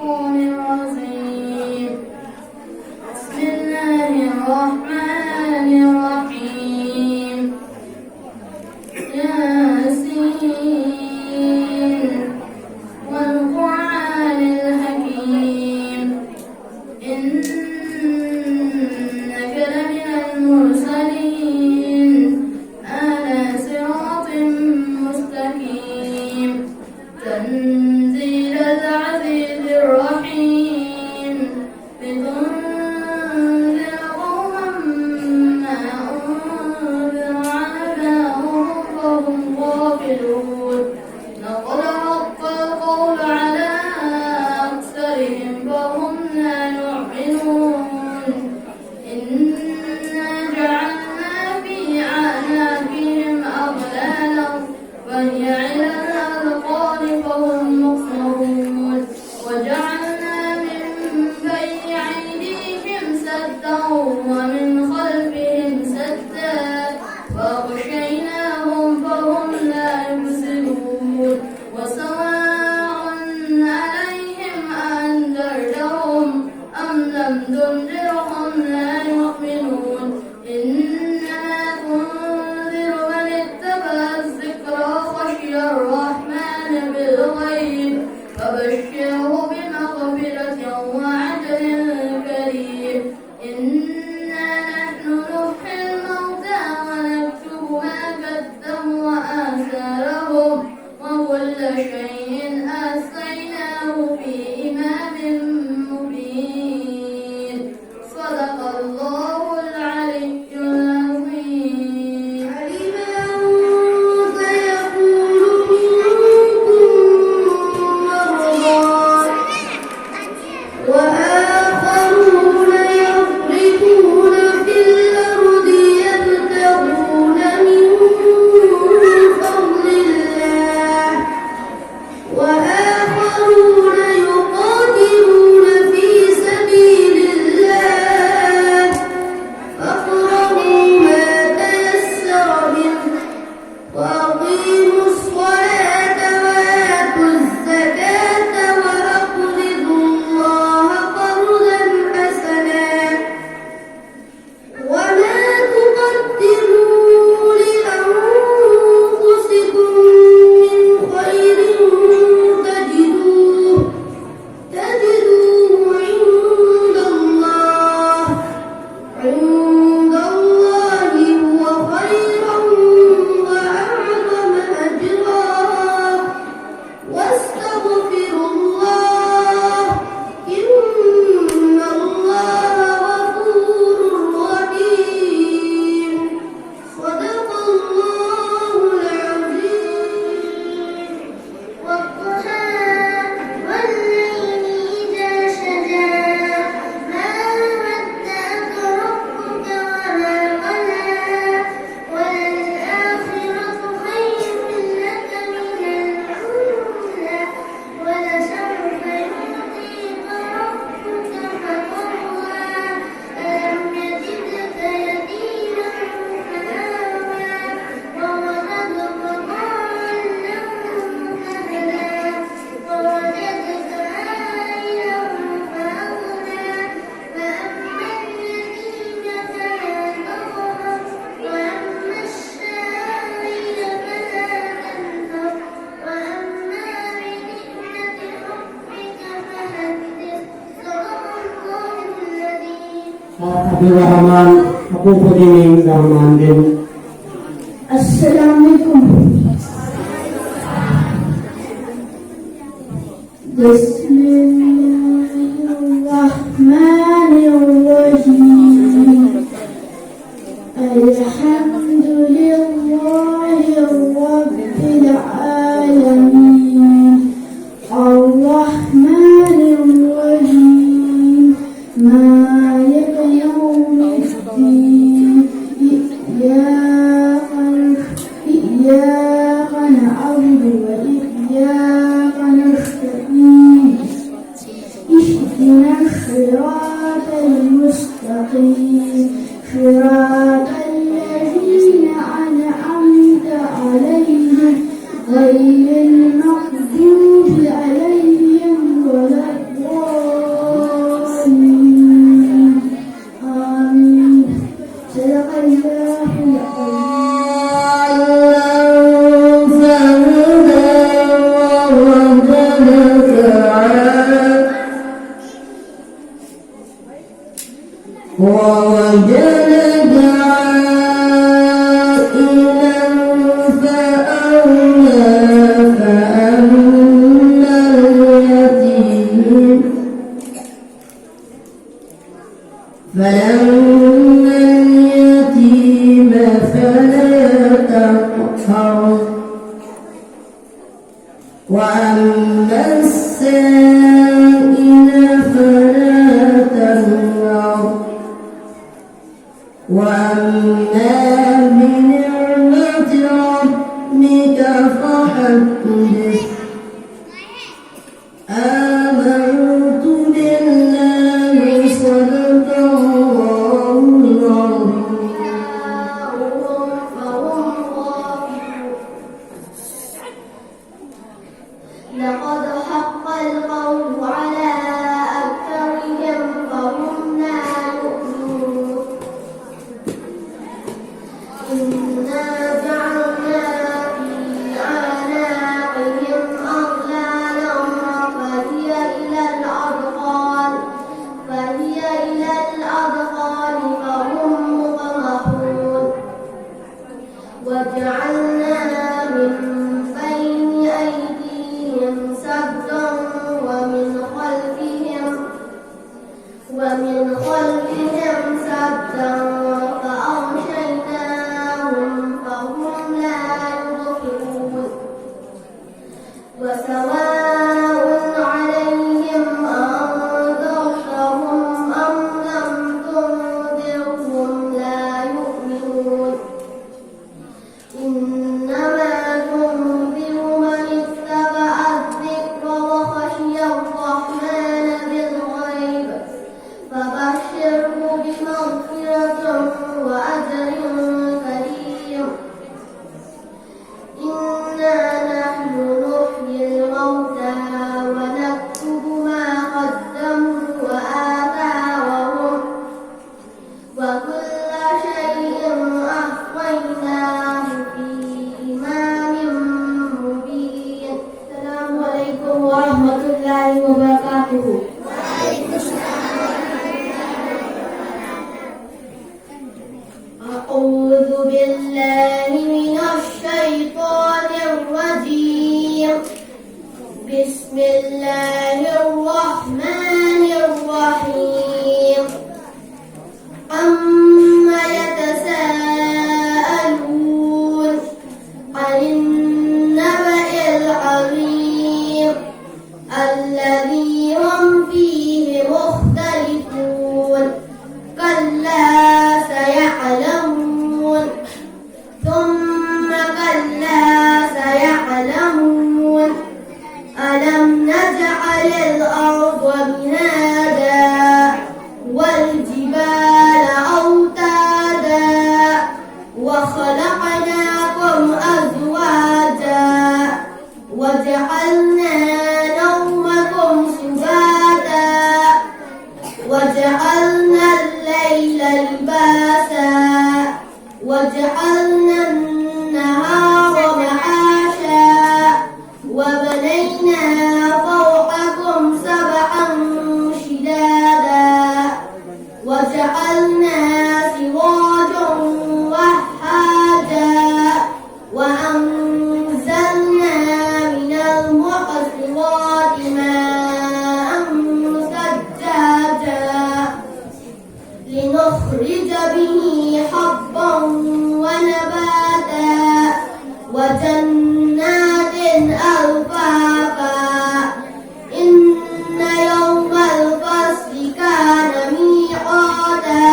الرجيم. بسم الله الرحمن الرحيم. ياسين والقرآن الحكيم إنك لمن المرسلين على صراط مستقيم تنزيل العزيز الرحيم لتنذر قوما ما أنذر آباؤهم فهم غافلون لقد حق القول على أكثرهم فهم لا يؤمنون إنا جعلنا في أعناقهم أغلالا وهي إلى الأذقان فهم مقمحون وجعلنا من بين أيديهم سدا ومن خلفهم سدا وأغشيناهم فهم لا يبصرون وسواء عليهم أأنذرتهم أم لم تنذرهم لا يؤمنون إنما تنذر من اتبع الذكر وخشي الرحمن بالغيب فبشره بمغفرة وأجر كريم إنا نحن نحيي الموتى ونكتب ما قدموا وآثارهم وكل شيء أحصيناه في إمام مبين صدق الله العلي العظيم. وآخرون يضربون في الأرض يبتغون من فضل الله وآخرون يقاتلون في سبيل الله فاقرؤوا ما تيسر منه وأقيموا الصلاة وآتوا الزكاة وأقرضوا الله قرضا حسنا وما تقدموا لأنفسكم من خير تجدوه عند الله هو خيرا وأعظم أجرا واستغفروا الله إن الله غفور رحيم صدق الله العظيم. والضحى والليل إذا سجى ما ودعك ربك وما قلى وللآخرة خير لك من الأولى ولسوف يعطيك ربك فترضى ألم يجدك يتيما فآوى ووجدك ضالا فهدى ووجدك عائلا فأغنى فأما اليتيم فلا تقهر وأما السائل فلا تنهر وأما بنعمة ربك فحدث صدق الله العظيم. Habibur Rahman, aku Pudini Rahman bin. Assalamualaikum. Bismillahirrahmanirrahim. Alhamdulillahi Rabbil alamin. Ar-Rahmanir-Rahim. Maliki yawmiddin. Iyyaka na'budu wa iyyaka nasta'in. Ihdinas siratal mustaqim. Siratal ladzina an'amta 'alaihim غير المغضوب عليهم ولا الضالين. ووجدك عائلا فأغنى فأما اليتيم فلما اليتيم فلا تقهر وأما السائل فلا تنهر وأما بنعمة ربك فحدث آمنت بالله صدق الله العظيم لقد حق القول على أكثرهم فهم لا يؤمنون إنا جعلنا في أعناقهم أغلالا فهي إلى الأذقان فهم مقمحون وجعلنا من بين أيديهم سدا ومن خلفهم سدا فأغشيناهم فهم لا يبصرون وسواء عليهم أنذرتهم أم لم تنذرهم لا يؤمنون إنما تنذر من اتبع الذكر وخشي الرحمن بالغيب فبشره بمغفرة وأجر كريم إنا نحن نحيي الموتى ونكتب ما قدموا وآثارهم وكل شيء أحصيناه في إمام مبين. السلام عليكم ورحمة الله وبركاته. أعوذ بالله من الشيطان الرجيم. بسم الله الرحمن الرحيم. عما يتساءلون عن النبأ العظيم الذي هم فيه مختلفون كلا سيعلمون ثم كلا سيعلمون ألم نجعل الأرض مهادا والجبال أوتادا وخلقناكم أزواجا وجعلنا نومكم سباتا وجعلنا الليل لباسا وجعلنا النهار معاشا وبنينا فوقكم سبعا شدادا وجعلنا سراجا وهاجا وأنزلنا من المعصرات ماء ثجاجا لنخرج به حبا ونباتا وجنات ألفافا إن يوم الفصل كان ميقاتا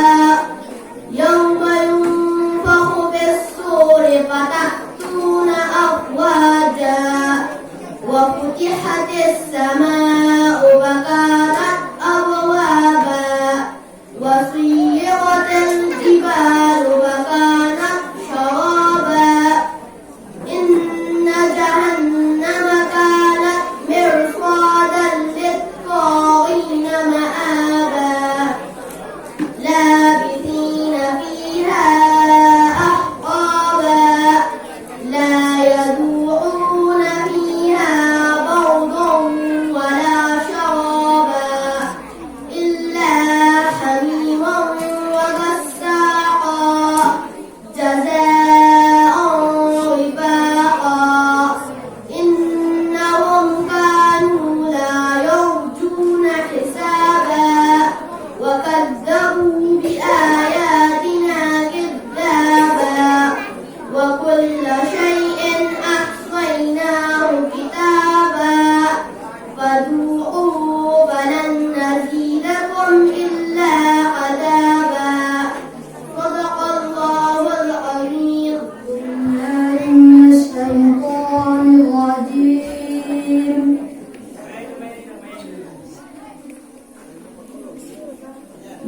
يوم ينفخ في الصور فتأتون أفواجا وفتحت السماء فكانت أبوابا وسيرت الجبال فكانت شرابا إن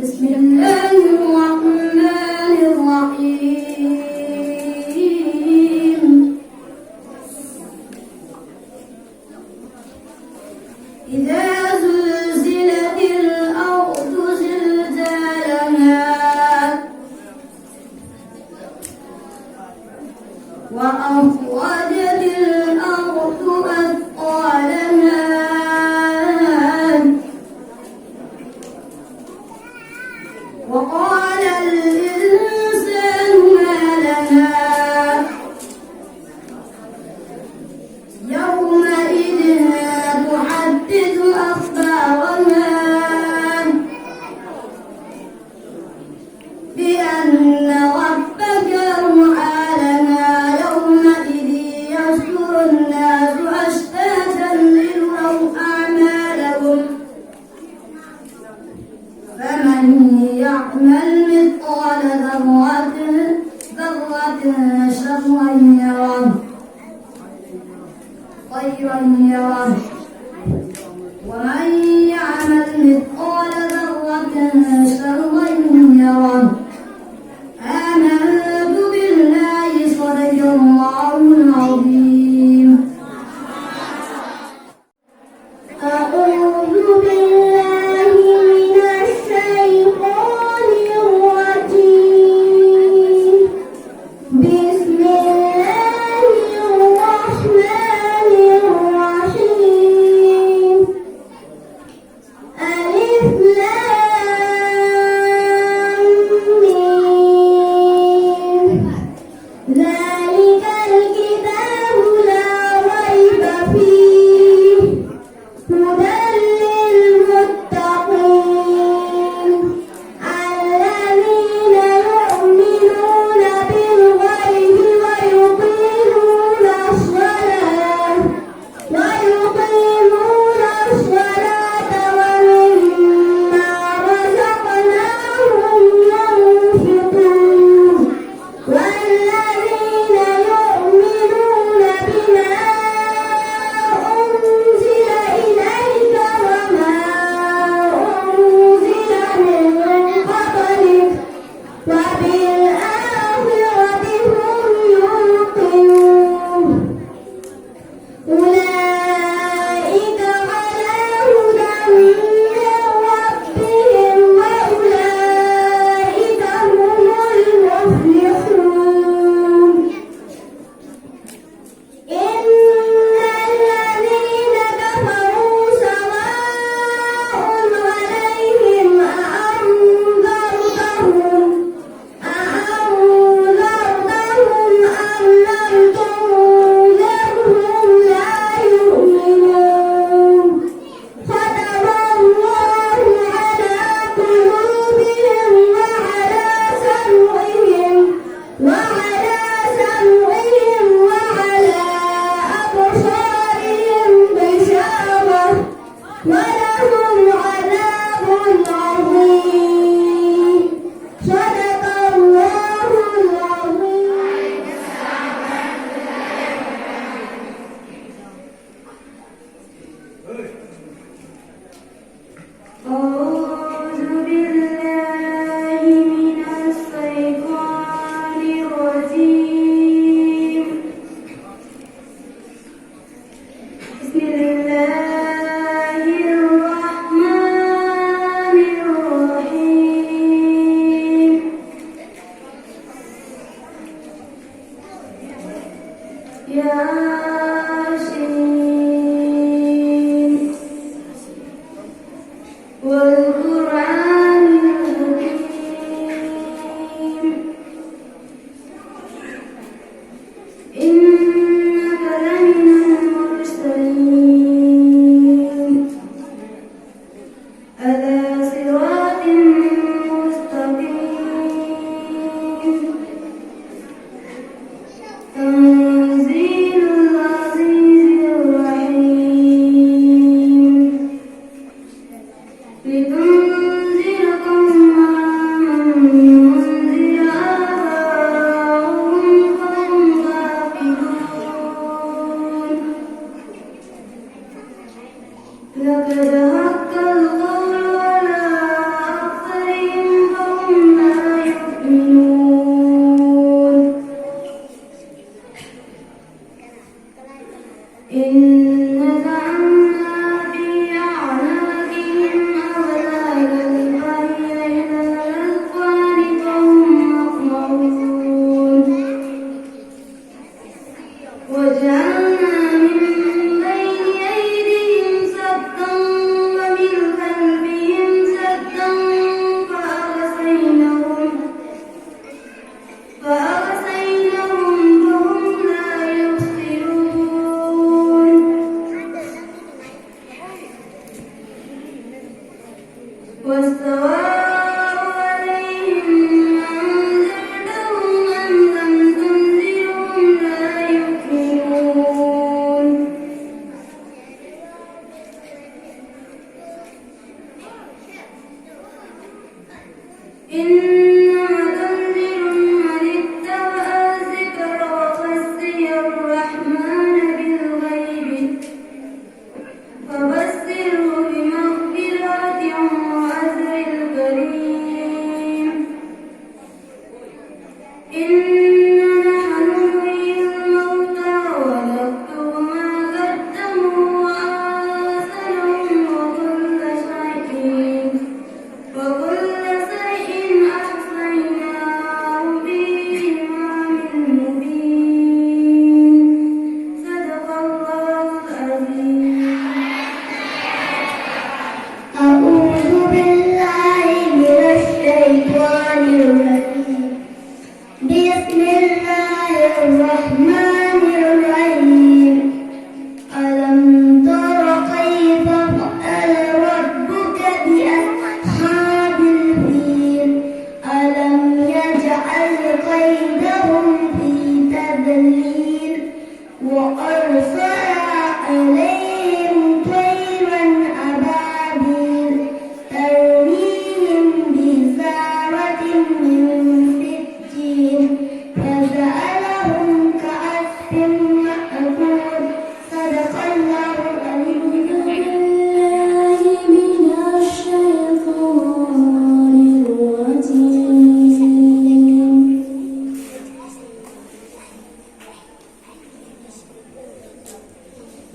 بسم الله الرحمن الرحيم إذا زلزلت الأرض زلزالها وأخرجت الأرض أثقالها وقال الإنسان ما لها يومئذ تحدث أخبارها بأن ربك أوحى لها يومئذ يصدر الناس أشتاتا ليروا أعمالهم فمن يعمل مثقال ذرة شرا يره خيرا يره ومن يعمل مثقال ذرة شرا يره آمنت بالله صدق الله العظيم أعوذ بالله من الشيطان الرجيم بسم الله الرحمن الرحيم ألف لام والسواء عليهم أنذرتهم أم لم تنذرهم لا يؤمنون إنما تنذر من اتبع الذكر وخشي الرحمن بالغيب فبشره بمغفرة وأجر كريم إنا نحن نحيي الموتى ونكتب ما قدموا وآثارهم وكل شيء أحصيناه بإمام مبين صدق الله العظيم. أعوذ بالله من الشيطان الرجيم. بسم الله الرحمن الرحيم. ألم تر كيف فعل ربك بأصحاب الفيل ألم يجعل كيدهم في تضليل وأرسل عليهم طيرا أبابيل ترميهم بحجارة من سجيل فجعلهم كعصف مأكول صدق الله العظيم. بالله من الشيطان الرجيم.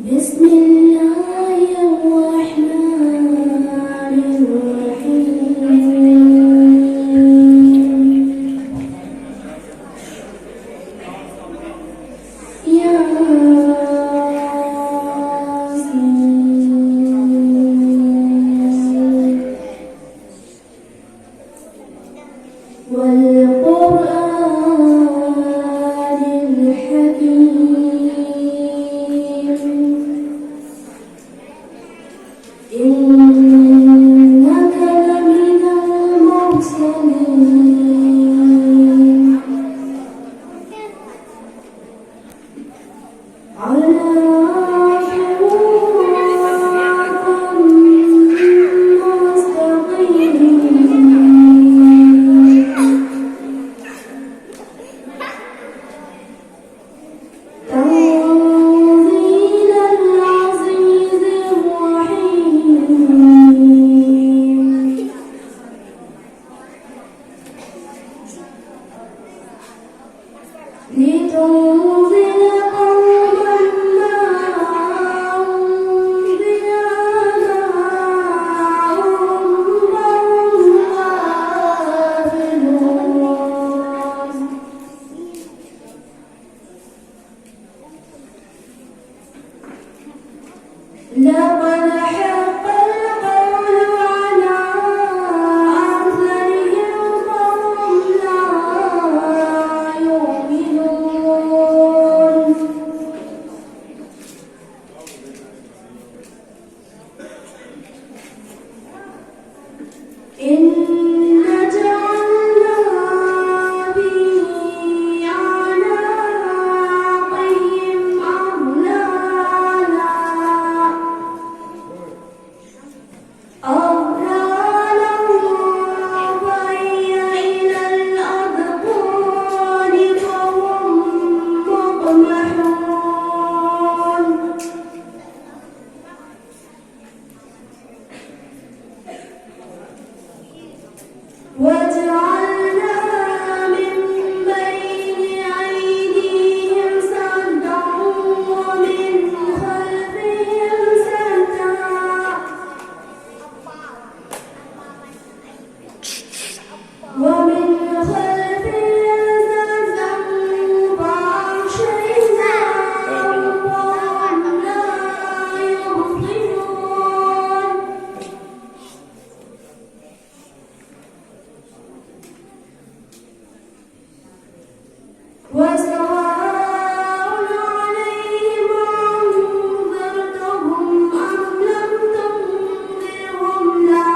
بسم الله الرحمن الرحيم. ياسين والقرآن الحكيم إنك لمن المرسلين على صراط مستقيم تنزيل العزيز الرحيم. لتنزل قوما ما أنزل آباؤهم فهم غافلون. لقد حق القول على أكثرهم فهم لا يؤمنون. إنا جعلنا في أعناقهم أغلالا فهي إلى الأذقان فهم مقمحون. وجعلنا من بين أيديهم سدا ومن خلفهم سدا فأغشيناهم وهم لا يبصرون. وسواء عليهم أنذرتهم أم لم تنذرهم لا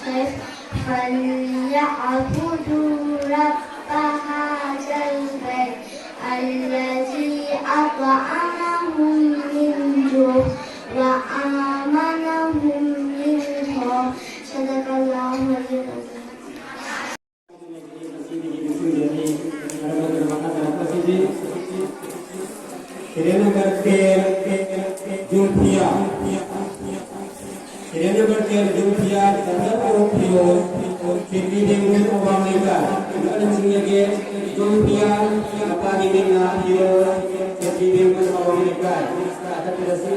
الخير فليعبدوا رب هذا البيت الذي أطعمهم من جوع وآمنهم من خوف. صدق الله العظيم. Kiranya berjumpia, kiranya berjumpia dan berjumpio, kini dengan orang mereka, ada sebagai jumpia apa ini nak hero, kini dengan orang mereka, ada tidak sih?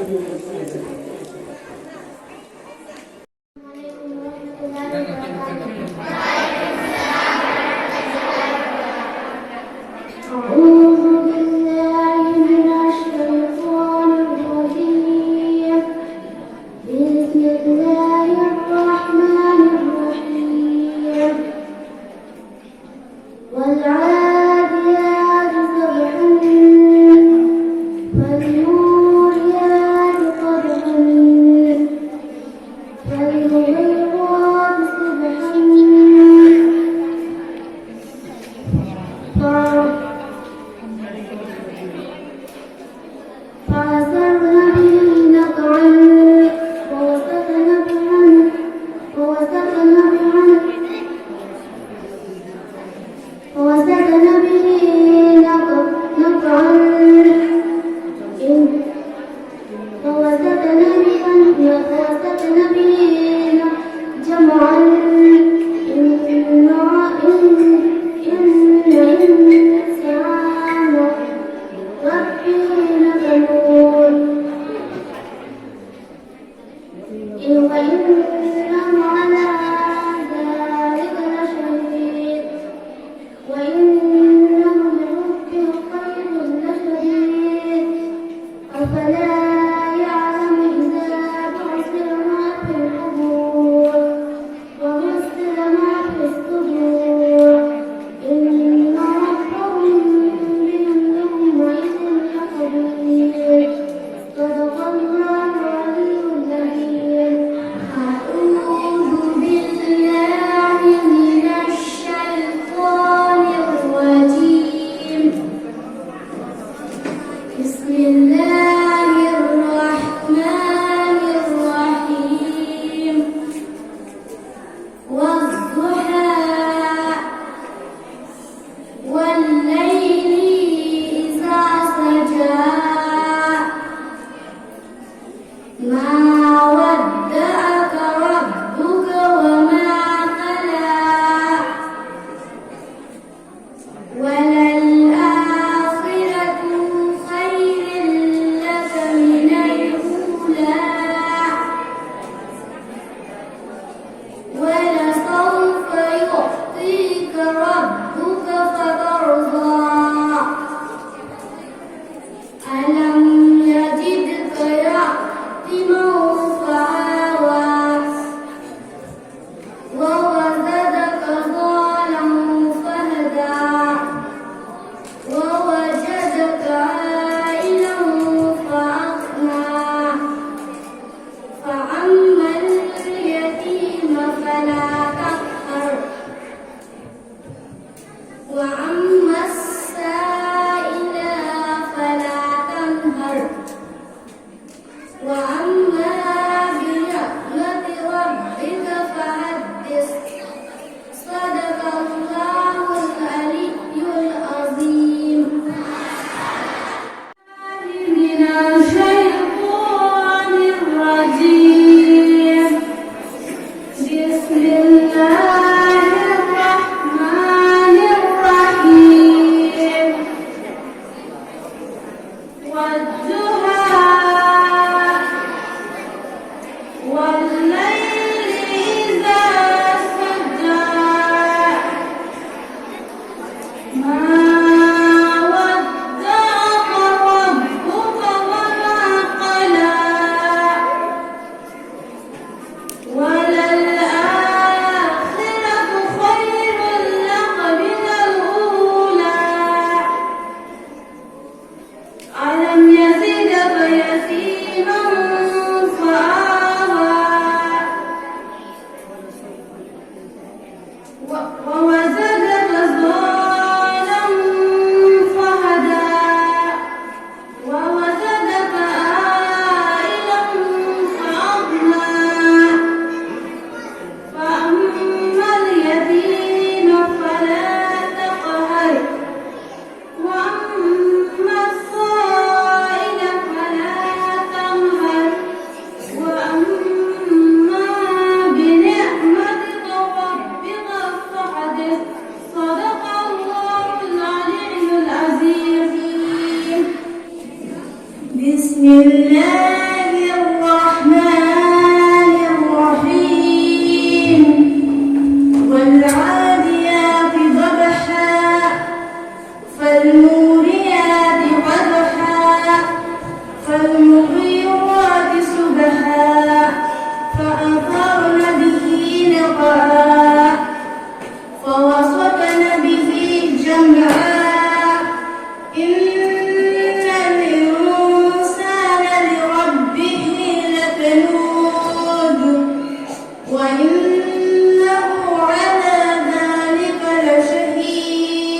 وإنه على ذلك لشهيد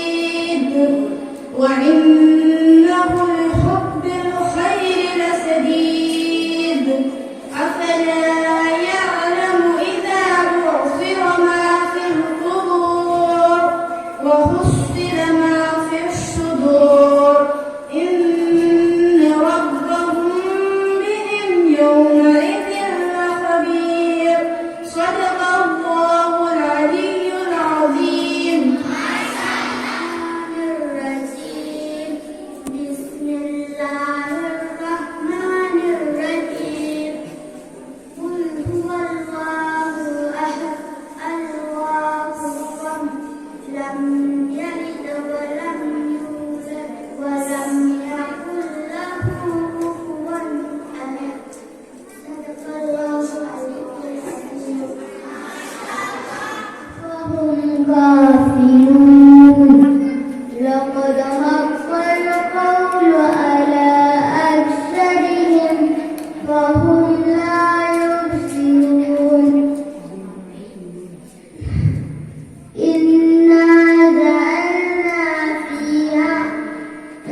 وإنه لحب الخير لشديد أفلا يعلم إذا بعثر ما في القبور وحصل ما في الصدور إن ربهم بهم يومئذ لخبير صدق الله العلي العظيم. الرجيم بسم الله الرحمن الرحيم قل هو الله أحد الله الصمد لم يلد ولم يولد ولم يكن له كفوا أحد صدق الله العلي العظيم. فهم غافلون لقد حق القول على أكثرهم فهم لا يبصرون إنا جعلنا فيها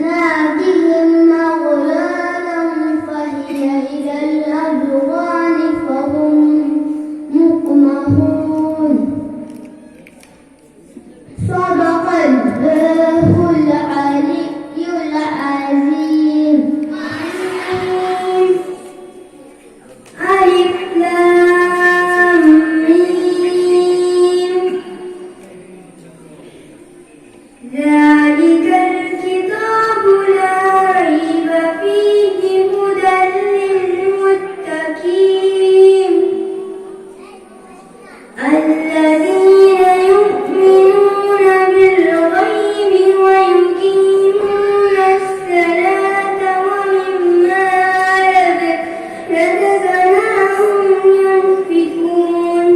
نادهم أغلالا فهي إلى الأذقان فهم مقمحون صدق الله العلي العظيم. ألف لام ميم ذلك الكتاب لا ريب فيه هدى للمتقين الذين يؤمنون بالغيب ويقيمون الصلاة ومما رزقناهم ينفقون